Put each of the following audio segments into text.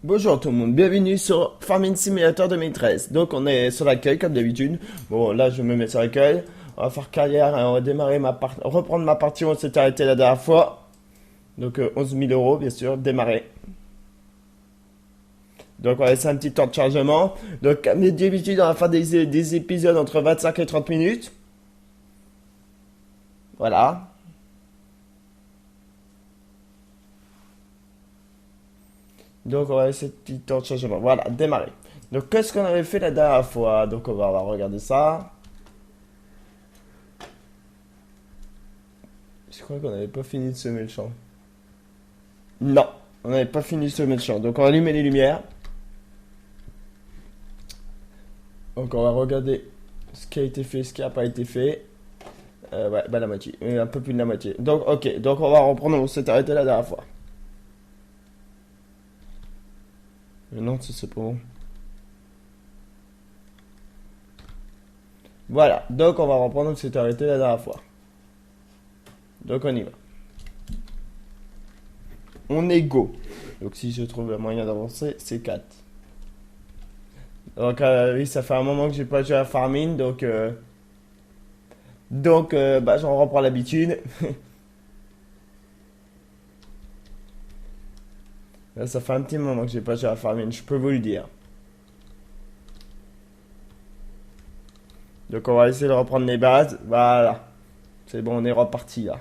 Bonjour tout le monde, bienvenue sur Farming Simulator 2013. Donc on est sur l'accueil comme d'habitude. Bon là je me mets sur l'accueil. On va faire carrière et on va démarrer reprendre ma partie où on s'était arrêté la dernière fois. Donc 11 000 euros bien sûr, démarrer. Donc on va laisser un petit temps de chargement. Donc comme d'habitude on va faire des épisodes entre 25 et 30 minutes. Voilà. Donc on va laisser un petit temps de chargement. Voilà, démarrer. Donc qu'est-ce qu'on avait fait la dernière fois? Donc on va regarder ça. Je crois qu'on n'avait pas fini de semer le champ. Non, on n'avait pas fini de semer le champ. Donc on va allumer les lumières. Donc on va regarder ce qui a été fait, ce qui n'a pas été fait. Ouais, bah la moitié. Un peu plus de la moitié. Donc ok, donc on va reprendre, on s'est arrêté la dernière fois. Non, ça c'est pas bon. Voilà, donc on va reprendre, on s'est arrêté la dernière fois. Donc on y va. On est go. Donc si je trouve un moyen d'avancer, c'est 4. Donc oui, ça fait un moment que j'ai pas joué à Farming, bah j'en reprends l'habitude. Là, ça fait un petit moment que j'ai pas joué à Farming, je peux vous le dire. Donc on va essayer de reprendre les bases. Voilà. C'est bon, on est reparti là.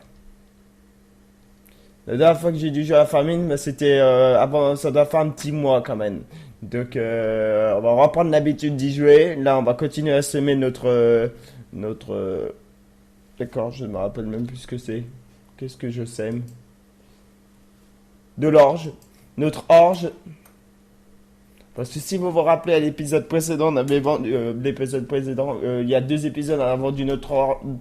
La dernière fois que j'ai dû jouer à Farming, bah, c'était avant, ça doit faire un petit mois quand même. Donc on va reprendre l'habitude d'y jouer. Là, on va continuer à semer notre. D'accord, je ne me rappelle même plus ce que c'est. Qu'est-ce que je sème? De l'orge. Notre orge. Parce que si vous vous rappelez à l'épisode précédent, on avait vendu l'épisode précédent, il y a 2 épisodes, on a vendu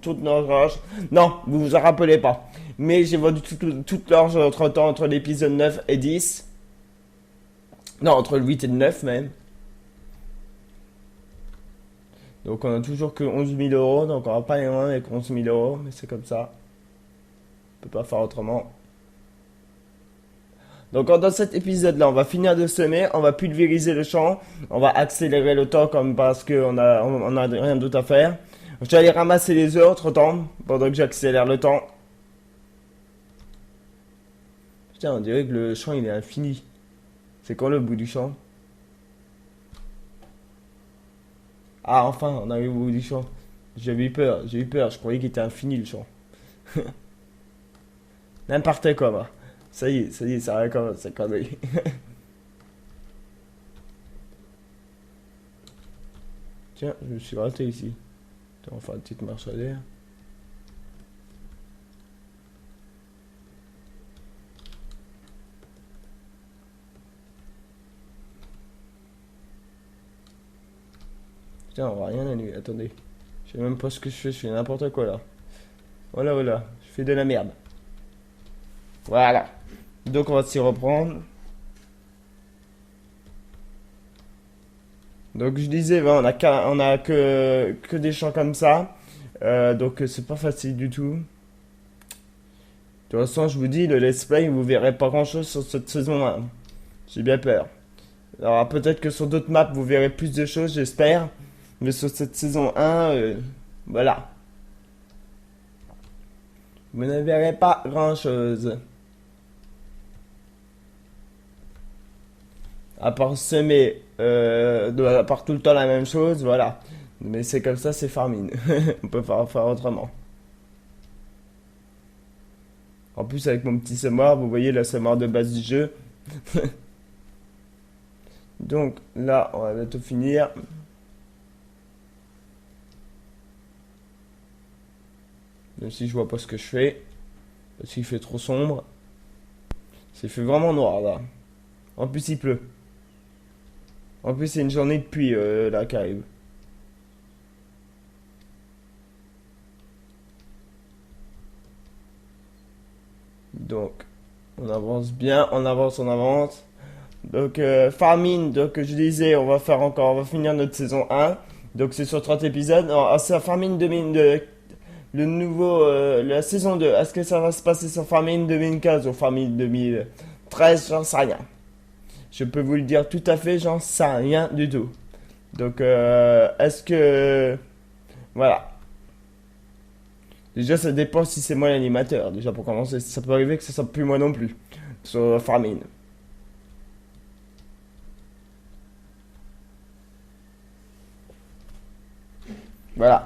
toute notre orge. Non, vous vous en rappelez pas. Mais j'ai vendu toute l'orge entre temps, entre l'épisode 9 et 10. Non, entre le 8 et le 9 même. Donc on a toujours que 11 000 euros, donc on va pas aller loin avec 11 000 euros, mais c'est comme ça. On peut pas faire autrement. Donc dans cet épisode-là, on va finir de semer, on va pulvériser le champ, on va accélérer le temps comme parce qu'on a rien d'autre à faire. Je vais aller ramasser les œufs entre temps, pendant que j'accélère le temps. Putain, on dirait que le champ il est infini. C'est quand le bout du champ? Ah enfin, on arrive au bout du champ. J'avais eu peur, je croyais qu'il était infini le champ. N'importe quoi, moi. Ça y est, ça recommence, c'est connerie. Tiens, je me suis raté ici. On va faire une petite marche arrière. Putain, on voit rien la nuit, attendez. Je sais même pas ce que je fais n'importe quoi là. Voilà, voilà, je fais de la merde. Voilà. Donc on va s'y reprendre. Donc je disais, on a que des champs comme ça. Donc c'est pas facile du tout. De toute façon, je vous dis, le let's play, vous verrez pas grand chose sur cette saison 1. J'ai bien peur. Alors peut-être que sur d'autres maps, vous verrez plus de choses, j'espère. Mais sur cette saison 1, voilà. Vous ne verrez pas grand chose. À part semer, à part tout le temps la même chose, voilà. Mais c'est comme ça, c'est Farming. On peut pas faire autrement. En plus, avec mon petit semoir, vous voyez la semoir de base du jeu. Donc là, on va bientôt finir. Même si je vois pas ce que je fais. Parce qu'il fait trop sombre. Il fait vraiment noir là. En plus, il pleut. En plus, c'est une journée de pluie là qui arrive. Donc, on avance bien, on avance, on avance. Donc, Farming, donc je disais, on va finir notre saison 1. Donc, c'est sur 30 épisodes. Alors, c'est Farming 2002, le nouveau, la saison 2. Est-ce que ça va se passer sur Farming 2015 ou Farming 2013? J'en sais rien. Je peux vous le dire tout à fait, j'en sais rien du tout. Donc, est-ce que... Voilà. Déjà, ça dépend si c'est moi l'animateur. Déjà, pour commencer, ça peut arriver que ça soit plus moi non plus. Sur Farming. Voilà.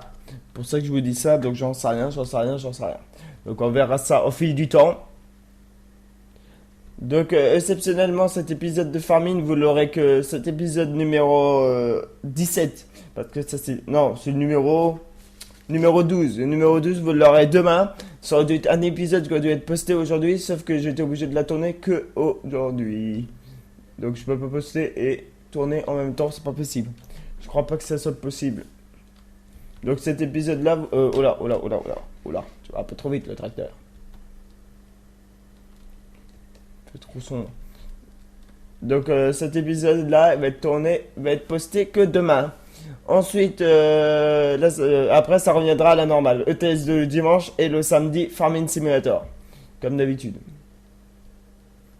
Pour ça que je vous dis ça. Donc, j'en sais rien, j'en sais rien, j'en sais rien. Donc, on verra ça au fil du temps. Donc, exceptionnellement, cet épisode de Farming, vous l'aurez que cet épisode numéro 17. Parce que ça, c'est... Non, c'est le numéro 12. Le numéro 12, vous l'aurez demain. Ça aurait dû être un épisode qui aurait dû être posté aujourd'hui, sauf que j'étais obligé de la tourner que aujourd'hui. Donc, je peux pas poster et tourner en même temps, c'est pas possible. Je crois pas que ça soit possible. Donc, cet épisode-là... oh là, oh là, oh là, oh là, oh là. Tu vas un peu trop vite, le tracteur. Trop sombre. Donc cet épisode là va être tourné, va être posté que demain. Ensuite, là, après ça reviendra à la normale. ETS2 le dimanche et le samedi Farming Simulator. Comme d'habitude.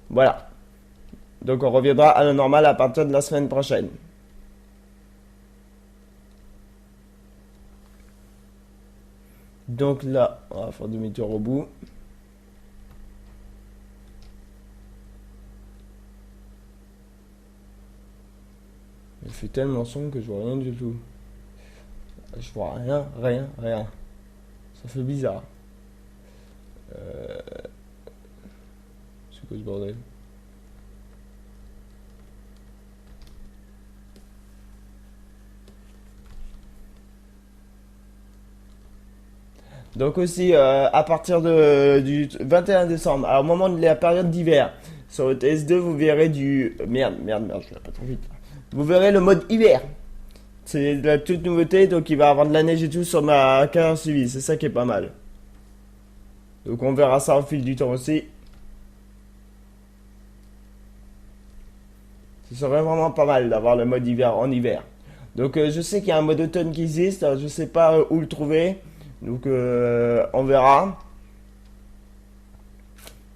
Voilà. Donc on reviendra à la normale à partir de la semaine prochaine. Donc là, on va faire demi-tour au bout. Il fait tellement sombre que je vois rien du tout. Je vois rien, rien, rien. Ça fait bizarre. C'est quoi ce bordel? Donc aussi, à partir du 21 décembre, alors au moment de la période d'hiver, sur le TS2, vous verrez du... Merde, je vais pas trop vite. Vous verrez le mode hiver. C'est la toute nouveauté, donc il va y avoir de la neige et tout sur ma carrière suivie. C'est ça qui est pas mal. Donc on verra ça au fil du temps aussi. Ce serait vraiment pas mal d'avoir le mode hiver en hiver. Donc je sais qu'il y a un mode automne qui existe, alors je sais pas où le trouver. Donc on verra.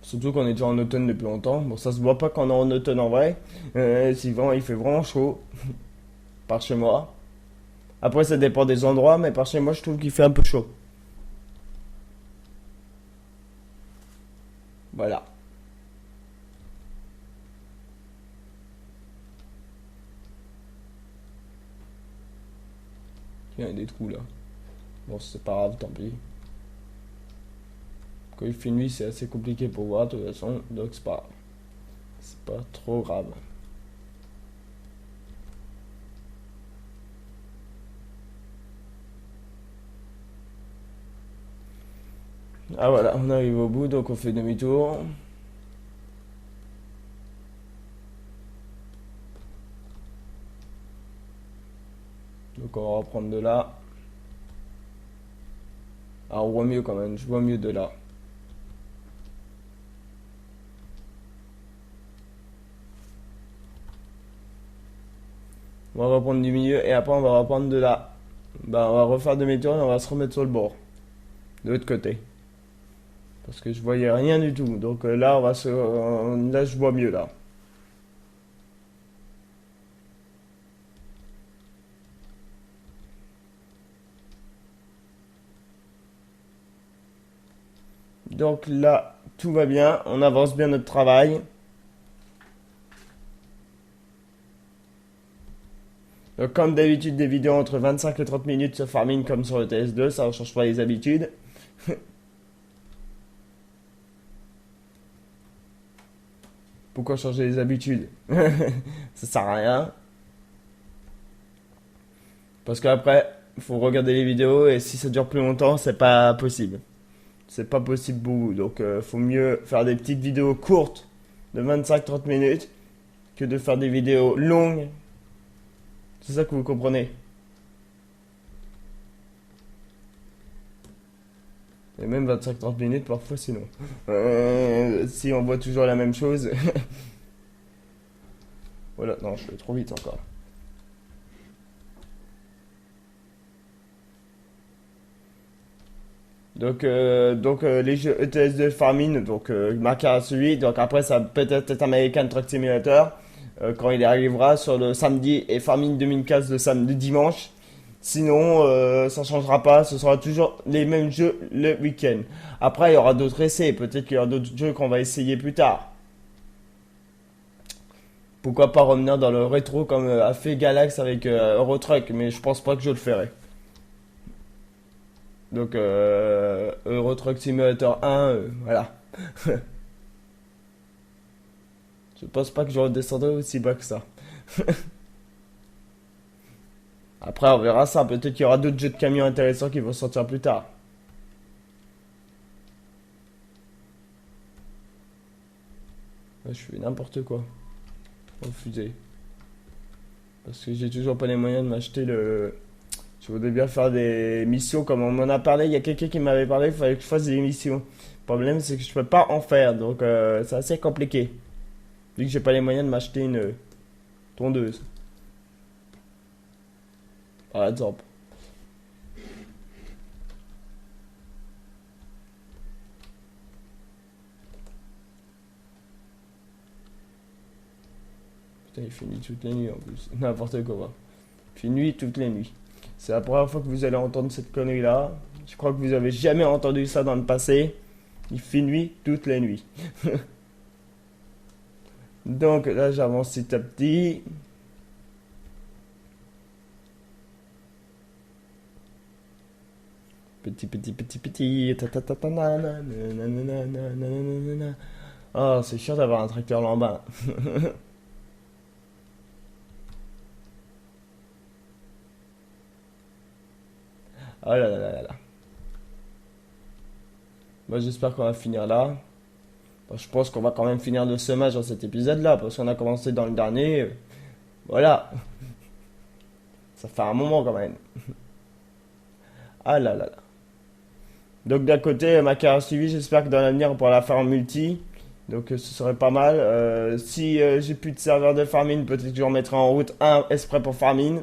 Surtout qu'on est déjà en automne depuis longtemps. Bon, ça se voit pas qu'on est en automne en vrai. Il fait vraiment chaud. Par chez moi. Après, ça dépend des endroits, mais par chez moi, je trouve qu'il fait un peu chaud. Voilà. Il y a des trous là. Bon, c'est pas grave, tant pis. Quand il fait nuit, c'est assez compliqué pour voir, de toute façon, donc c'est pas trop grave. Ah voilà, on arrive au bout, donc on fait demi-tour. Donc on va reprendre de là. Ah, on voit mieux quand même, je vois mieux de là. On va reprendre du milieu et après on va reprendre de là. Bah on va refaire demi-tour et on va se remettre sur le bord. De l'autre côté. Parce que je voyais rien du tout. Donc là on va là je vois mieux là. Donc là, tout va bien, on avance bien notre travail. Donc comme d'habitude, des vidéos entre 25 et 30 minutes sur Farming comme sur le TS2, ça ne change pas les habitudes. Pourquoi changer les habitudes? Ça sert à rien. Parce qu'après, il faut regarder les vidéos et si ça dure plus longtemps, c'est pas possible. C'est pas possible pour vous. Donc faut mieux faire des petites vidéos courtes de 25-30 minutes que de faire des vidéos longues. C'est ça que vous comprenez. Et même 25-30 minutes parfois sinon. Si on voit toujours la même chose. Voilà, non, je vais trop vite encore. Donc les jeux ETS de Farming, donc marqué à celui. Donc après, ça peut être American Truck Simulator. quand il arrivera sur le samedi et Farming 2015 le dimanche. Sinon, ça changera pas, ce sera toujours les mêmes jeux le week-end. Après, il y aura d'autres essais, peut-être qu'il y aura d'autres jeux qu'on va essayer plus tard. Pourquoi pas revenir dans le rétro comme a fait Galax avec Euro Truck, mais je pense pas que je le ferai. Donc, Euro Truck Simulator 1, voilà. Je pense pas que je redescendrai aussi bas que ça. Après, on verra ça. Peut-être qu'il y aura d'autres jeux de camions intéressants qui vont sortir plus tard. Ouais, je fais n'importe quoi. Refusé. Parce que j'ai toujours pas les moyens de m'acheter le. Je voudrais bien faire des missions comme on m'en a parlé. Il y a quelqu'un qui m'avait parlé, il fallait que je fasse des missions. Le problème, c'est que je peux pas en faire. Donc, c'est assez compliqué. Vu que j'ai pas les moyens de m'acheter une tondeuse. Par exemple. Putain, il fait nuit toutes les nuits en plus. N'importe quoi. Il fait nuit toutes les nuits. C'est la première fois que vous allez entendre cette connerie-là. Je crois que vous avez jamais entendu ça dans le passé. Il fait nuit toutes les nuits. Donc là, j'avance petit à petit. Petit, petit, petit, petit. Ta, ta, ta, ta, na, na, na, na, na, na, na, na, na. Oh, c'est chiant d'avoir un tracteur lambin. Oh là là là là. Moi, j'espère qu'on va finir là. Bon, je pense qu'on va quand même finir le semage dans cet épisode-là, parce qu'on a commencé dans le dernier. Voilà, ça fait un moment quand même. Ah là là là. Donc d'un côté, ma carrière suivie, j'espère que dans l'avenir, on pourra la faire en multi. Donc ce serait pas mal. Si j'ai plus de serveur de farming, peut-être que je remettrai en route un exprès pour farming.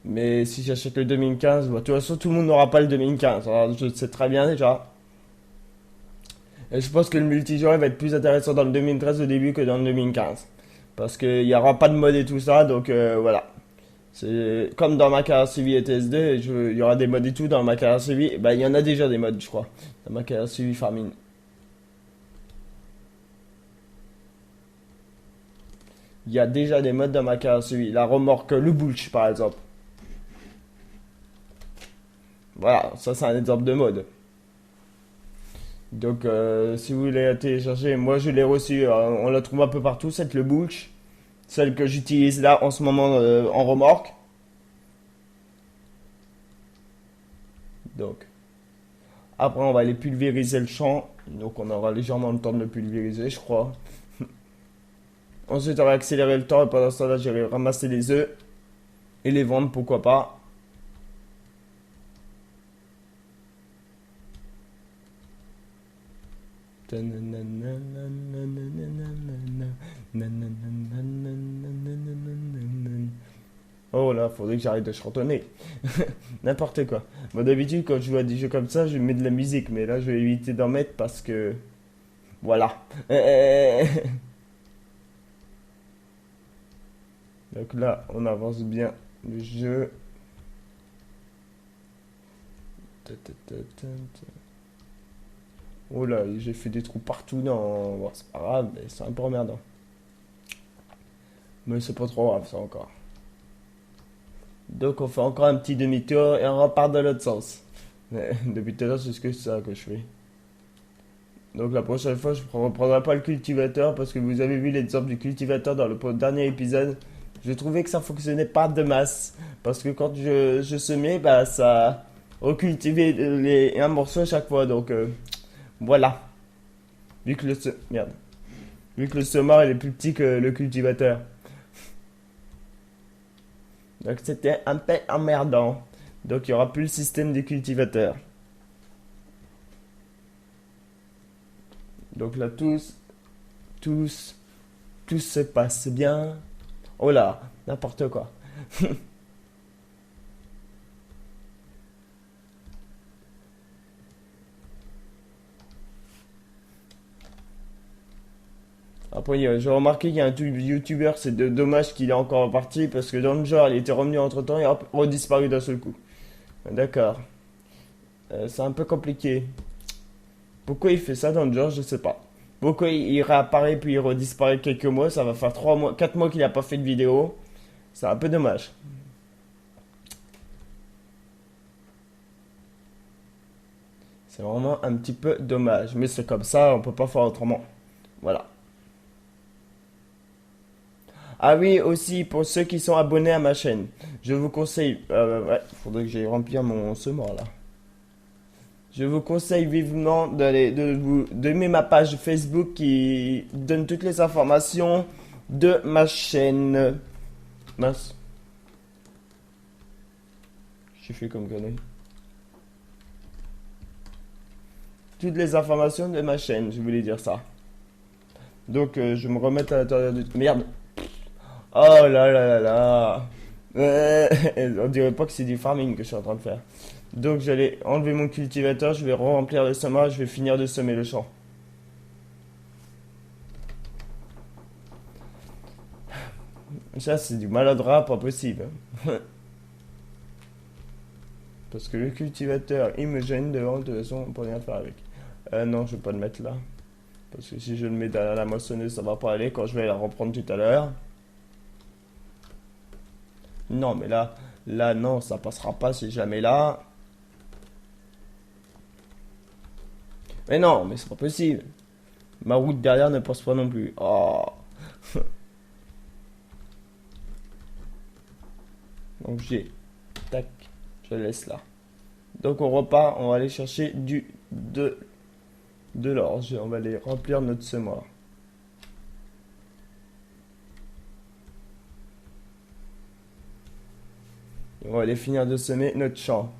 Mais si j'achète le 2015, bah, de toute façon, tout le monde n'aura pas le 2015. Alors, je le sais très bien déjà. Et je pense que le multijoueur va être plus intéressant dans le 2013 au début que dans le 2015. Parce qu'il n'y aura pas de mode et tout ça, donc voilà. C'est comme dans ma carrière suivie et TS2, il y aura des modes et tout dans ma carrière suivie. Bah, il y en a déjà des modes, je crois, dans ma carrière suivie Farming. Il y a déjà des modes dans ma carrière suivie. La remorque, le bulch par exemple. Voilà, ça c'est un exemple de mode. Donc, si vous voulez la télécharger, moi je l'ai reçu, on la trouve un peu partout, c'est le bulch. Celle que j'utilise là en ce moment en remorque. Donc, après, on va aller pulvériser le champ. Donc, on aura légèrement le temps de le pulvériser, je crois. Ensuite, on va accélérer le temps et pendant ce temps-là, j'irai ramasser les œufs et les vendre, pourquoi pas. Oh là, faudrait que j'arrête de chantonner. N'importe quoi. Moi, d'habitude, quand je joue à des jeux comme ça, je mets de la musique. Mais là, je vais éviter d'en mettre parce que. Voilà. Donc là, on avance bien le jeu. Oh là, j'ai fait des trous partout dans. Bon, c'est pas grave, mais c'est un peu emmerdant. Mais c'est pas trop grave, ça encore. Donc on fait encore un petit demi-tour et on repart dans l'autre sens. Mais depuis tout à l'heure, c'est ce que c'est ça que je fais. Donc la prochaine fois, je ne reprendrai pas le cultivateur parce que vous avez vu l'exemple du cultivateur dans le dernier épisode. Je trouvais que ça fonctionnait pas de masse. Parce que quand je semais, bah, ça recultivait un morceau à chaque fois. Donc voilà. Vu que merde. Vu que le semeur il est plus petit que le cultivateur. Donc c'était un peu emmerdant. Donc il n'y aura plus le système des cultivateurs. Donc là tous, tout se passe bien. Oh là, n'importe quoi. Après, j'ai remarqué qu'il y a un youtubeur, c'est dommage qu'il est encore parti parce que dans le genre, il était revenu entre temps et hop, redisparu d'un seul coup. D'accord. C'est un peu compliqué. Pourquoi il fait ça dans le genre, je sais pas. Pourquoi il réapparaît puis il redisparaît quelques mois, ça va faire 3 mois, 4 mois qu'il a pas fait de vidéo. C'est un peu dommage. C'est vraiment un petit peu dommage. Mais c'est comme ça, on peut pas faire autrement. Voilà. Ah oui, aussi, pour ceux qui sont abonnés à ma chaîne, je vous conseille... ouais, faudrait que j'aille remplir mon semoir là. Je vous conseille vivement d'aimer ma page Facebook qui donne toutes les informations de ma chaîne. Mince, j'ai fait comme connerie. Toutes les informations de ma chaîne, je voulais dire ça. Donc, je me remets à l'intérieur du... Merde. Oh là là là là. On dirait pas que c'est du farming que je suis en train de faire. Donc, j'allais enlever mon cultivateur, je vais remplir le semoir, je vais finir de semer le champ. Ça, c'est du maladroit, pas possible. Parce que le cultivateur, il me gêne devant, de toute façon, on peut rien faire avec. Non, je vais pas le mettre là. Parce que si je le mets derrière la moissonneuse, ça va pas aller quand je vais la reprendre tout à l'heure. Non, mais là, non, ça passera pas si jamais là. Mais non, mais c'est pas possible. Ma route derrière ne passe pas non plus. Oh. Donc j'ai. Tac. Je laisse là. Donc on repart, on va aller chercher de l'orge. On va aller remplir notre semoir. Et on va aller finir de semer notre champ.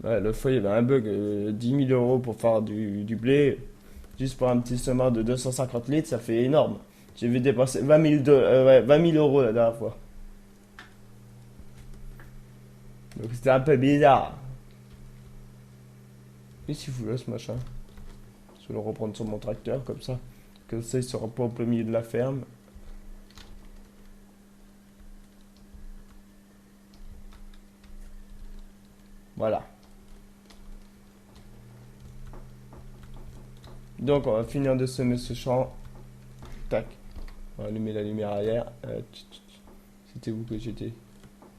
Ouais, l'autre fois, il y avait un bug, 10 000 euros pour faire du blé. Juste pour un petit semoir de 250 litres, ça fait énorme. J'ai vu dépenser 20 000 euros la dernière fois. Donc c'était un peu bizarre. Qu'est-ce qu'il fout là ce machin? Je vais le reprendre sur mon tracteur comme ça. Comme ça il sera pas au plein milieu de la ferme. Voilà. Donc on va finir de semer ce champ. Tac. On va allumer la lumière arrière. C'était où que j'étais?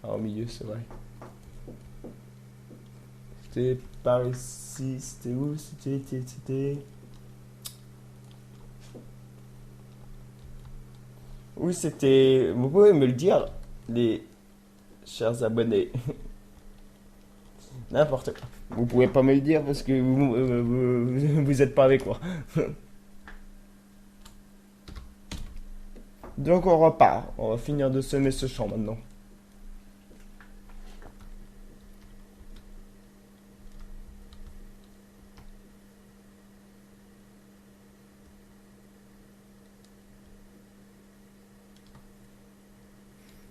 Ah, au milieu, c'est vrai. C'était par ici. C'était où? C'était. Oui, c'était. Vous pouvez me le dire, les chers abonnés. N'importe quoi. Vous pouvez pas me le dire parce que vous êtes pas avec moi. Donc on repart. On va finir de semer ce champ maintenant.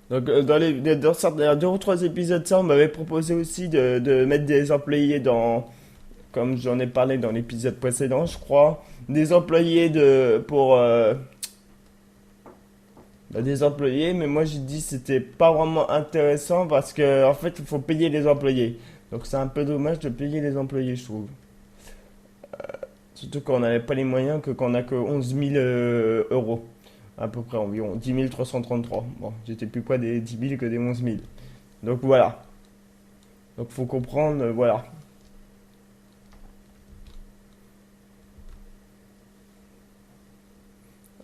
Donc dans deux ou trois épisodes ça, on m'avait proposé aussi de mettre des employés dans, comme j'en ai parlé dans l'épisode précédent, je crois, des employés des employés, mais moi j'ai dit que c'était pas vraiment intéressant parce que en fait il faut payer les employés. Donc c'est un peu dommage de payer les employés, je trouve. Surtout qu'on n'avait pas les moyens, qu'on a que 11 000 euros. À peu près environ 10 333. Bon, j'étais plus près des 10 000 que des 11 000. Donc voilà. Donc faut comprendre, voilà.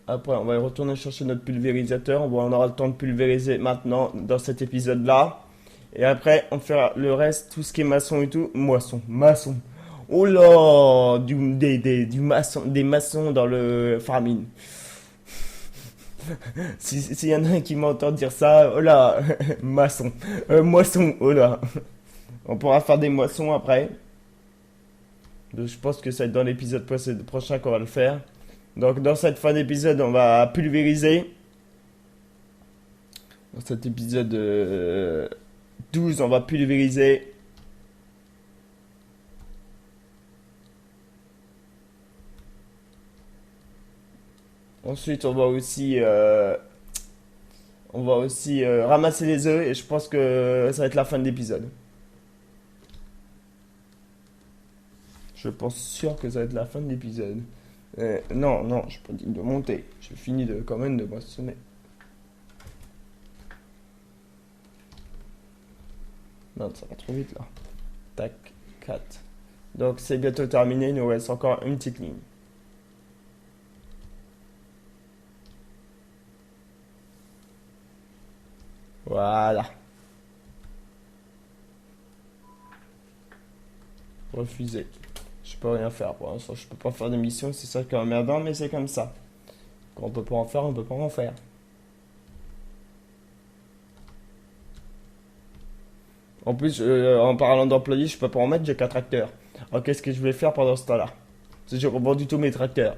Après, on va retourner chercher notre pulvérisateur. On aura le temps de pulvériser maintenant dans cet épisode-là. Et après, on fera le reste, tout ce qui est maçon et tout. Maçon. Oh là, du maçon, des maçons dans le farming. S'il y en a un qui m'entend dire ça, oh là, maçon. Moisson, oh là. On pourra faire des moissons après. Donc, je pense que ça va être dans l'épisode prochain qu'on va le faire. Donc dans cette fin d'épisode, on va pulvériser. Dans cet épisode 12, on va pulvériser. Ensuite, on va aussi ramasser les œufs et je pense que ça va être la fin de l'épisode. Je pense sûr que ça va être la fin de l'épisode. Non, non, je peux pas dire de monter. J'ai fini de quand même de moissonner. Non, ça va trop vite là. Tac, 4. Donc c'est bientôt terminé, il nous reste encore une petite ligne. Voilà. Refusé. Je peux rien faire pour l'instant, je peux pas faire de mission, c'est ça qui est emmerdant, mais c'est comme ça. Quand on peut pas en faire, on peut pas en faire. En plus, en parlant d'employés, je peux pas en mettre, j'ai qu'un tracteur. Alors qu'est-ce que je vais faire pendant ce temps-là? Parce que j'ai revendu tous mes tracteurs.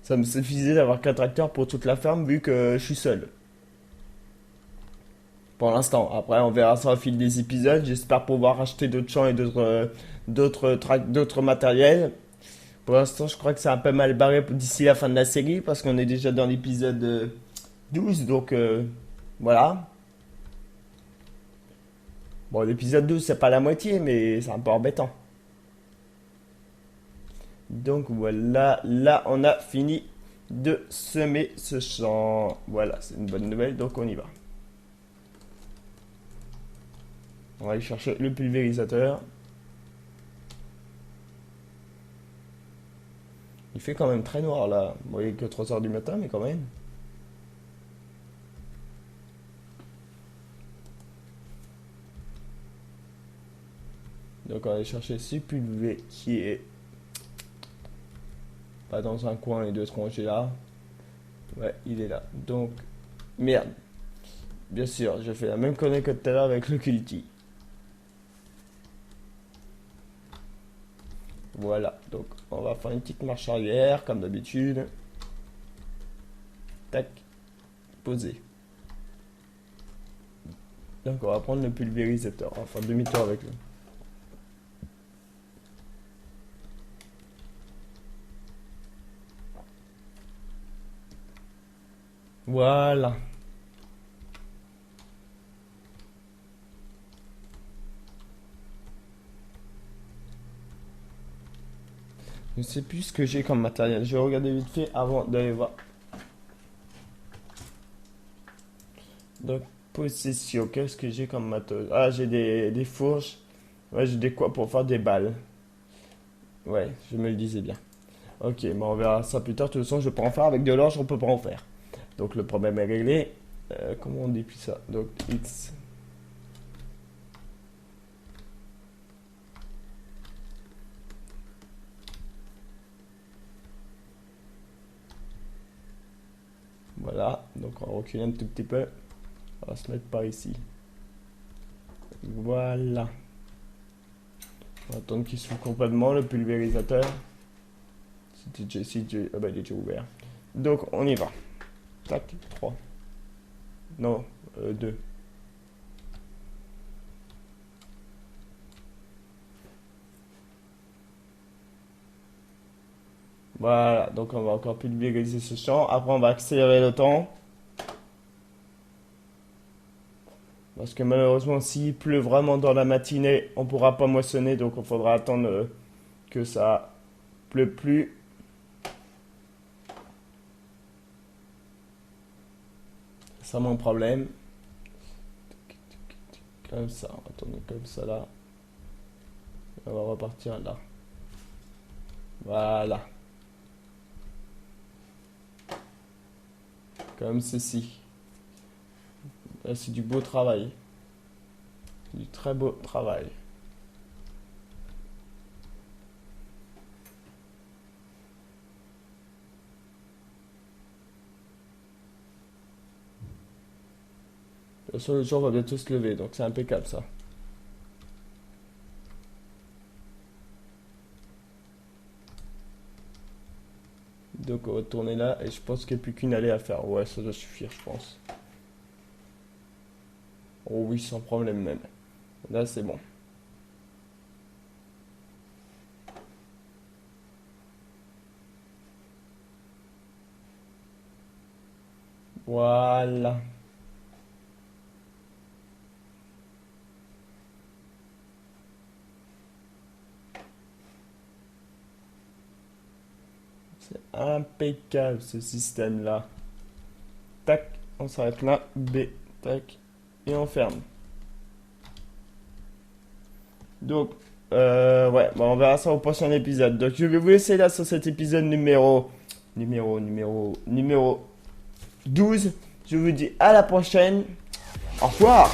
Ça me suffisait d'avoir qu'un tracteur pour toute la ferme vu que je suis seul. Pour l'instant. Après, on verra ça au fil des épisodes. J'espère pouvoir acheter d'autres champs et d'autres matériels. Pour l'instant, je crois que c'est un peu mal barré d'ici la fin de la série parce qu'on est déjà dans l'épisode 12. Donc, voilà. Bon, l'épisode 12, c'est pas la moitié, mais c'est un peu embêtant. Donc, voilà. Là, on a fini de semer ce champ. Voilà, c'est une bonne nouvelle. Donc, on y va. On va aller chercher le pulvérisateur. Il fait quand même très noir là. Bon, il est que 3 heures du matin, mais quand même. Donc on va aller chercher ce pulvé qui est pas dans un coin et deux rangées là. Ouais, il est là. Donc, merde. Bien sûr, j'ai fait la même connerie que tout à l'heure avec le Culti. Voilà, donc on va faire une petite marche arrière comme d'habitude. Tac, posé. Donc on va prendre le pulvérisateur, on va faire demi-tour avec lui. Voilà. Je ne sais plus ce que j'ai comme matériel. Je vais regarder vite fait avant d'aller voir. Donc, possession, qu'est-ce que j'ai comme matos? Ah, j'ai des fourches. Ouais, j'ai des quoi pour faire des balles. Ouais, je me le disais bien. Ok, bon, on verra ça plus tard. De toute façon, je peux en faire avec de l'orge, on peut pas en faire. Donc, le problème est réglé. Comment on déplie ça? Donc, X. Voilà, donc on va reculer un tout petit peu. On va se mettre par ici. Voilà. On va attendre qu'il s'ouvre complètement le pulvérisateur. Ah bah, il est déjà ouvert. Donc on y va. Tac, 3. Non, 2. Voilà, donc on va encore pulvériser ce champ. Après on va accélérer le temps. Parce que malheureusement, s'il pleut vraiment dans la matinée, on pourra pas moissonner. Donc il faudra attendre que ça pleut plus. C'est ça mon problème. Comme ça, on va tourner comme ça là. On va repartir là. Voilà. Comme ceci. Là, c'est du beau travail. Du très beau travail. De toute façon, le jour va bientôt se lever, donc c'est impeccable ça. Donc on va tourner là et je pense qu'il n'y a plus qu'une allée à faire. Ouais, ça doit suffire, je pense. Oh oui, sans problème même. Là, c'est bon. Voilà. C'est impeccable ce système-là. Tac, on s'arrête là. B, tac, et on ferme. Donc, ouais, bon, on verra ça au prochain épisode. Donc, je vais vous laisser là sur cet épisode numéro 12. Je vous dis à la prochaine. Au revoir.